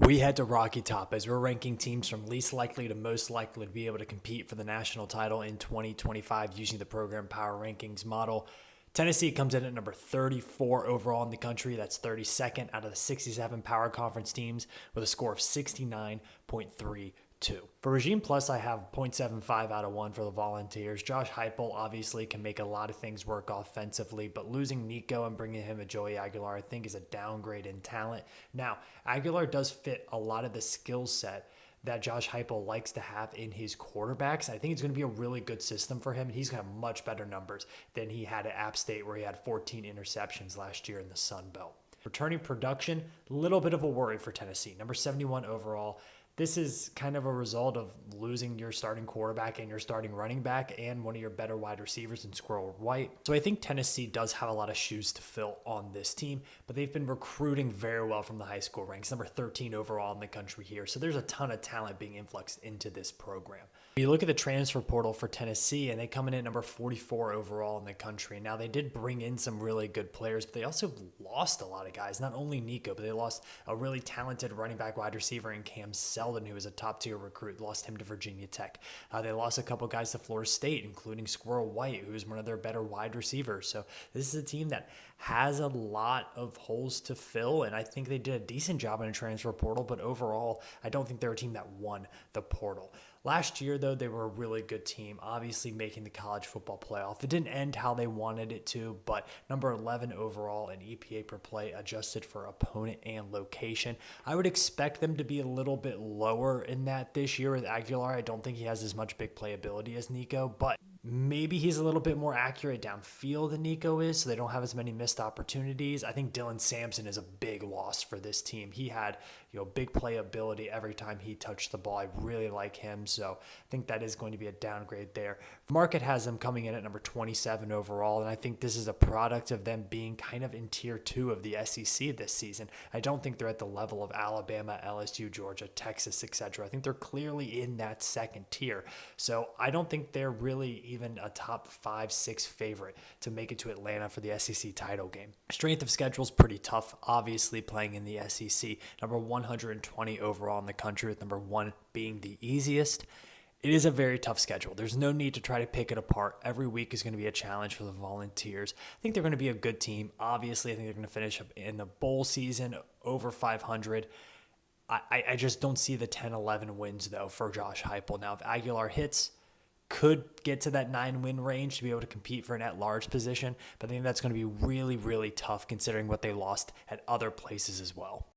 We head to Rocky Top as we're ranking teams from least likely to most likely to be able to compete for the national title in 2025 using the program power rankings model. Tennessee comes in at number 34 overall in the country. That's 32nd out of the 67 power conference teams with a score of 69.32. For Regime Plus, I have 0.75 out of 1 for the Volunteers. Josh Heupel obviously can make a lot of things work offensively, but losing Nico and bringing him a Joey Aguillar I think is a downgrade in talent. Now, Aguilar does fit a lot of the skill set that Josh Heupel likes to have in his quarterbacks. I think it's going to be a really good system for him. He's going to have much better numbers than he had at App State, where he had 14 interceptions last year in the Sun Belt. Returning production, a little bit of a worry for Tennessee. Number 71 overall. This is kind of a result of losing your starting quarterback and your starting running back and one of your better wide receivers in Squirrel White. So I think Tennessee does have a lot of shoes to fill on this team, but they've been recruiting very well from the high school ranks, number 13 overall in the country here. So there's a ton of talent being influxed into this program. You look at the transfer portal for Tennessee, and they come in at number 44 overall in the country. Now, they did bring in some really good players, but they also lost a lot of guys. Not only Nico, but they lost a really talented running back wide receiver in Cam Seldon, who was a top-tier recruit. Lost him to Virginia Tech. They lost a couple guys to Florida State, including Squirrel White, who is one of their better wide receivers. So this is a team that has a lot of holes to fill, and I think they did a decent job in a transfer portal, but overall, I don't think they're a team that won the portal. Last year, though, they were a really good team, obviously making the college football playoff. It didn't end how they wanted it to, but number 11 overall in EPA per play adjusted for opponent and location. I would expect them to be a little bit lower in that this year with Aguilar. I don't think he has as much big playability as Nico, but maybe he's a little bit more accurate downfield than Nico is, so they don't have as many missed opportunities. I think Dylan Sampson is a big loss for this team. He had, big playability every time he touched the ball. I really like him, so I think that is going to be a downgrade there. Market has them coming in at number 27 overall, and I think this is a product of them being kind of in tier 2 of the SEC this season. I don't think they're at the level of Alabama, LSU, Georgia, Texas, etc. I think they're clearly in that second tier, so I don't think they're really even a top 5-6 favorite to make it to Atlanta for the SEC title game. Strength of schedule is pretty tough, obviously playing in the SEC. Number 120 overall in the country, with number 1 being the easiest. It is a very tough schedule. There's no need to try to pick it apart. Every week is going to be a challenge for the Volunteers. I think they're going to be a good team. Obviously, I think they're going to finish up in the bowl season over 500. I just don't see the 10-11 wins, though, for Josh Heupel. Now, if Aguilar hits, could get to that 9-win range to be able to compete for an at-large position, but I think that's going to be really, really tough considering what they lost at other places as well.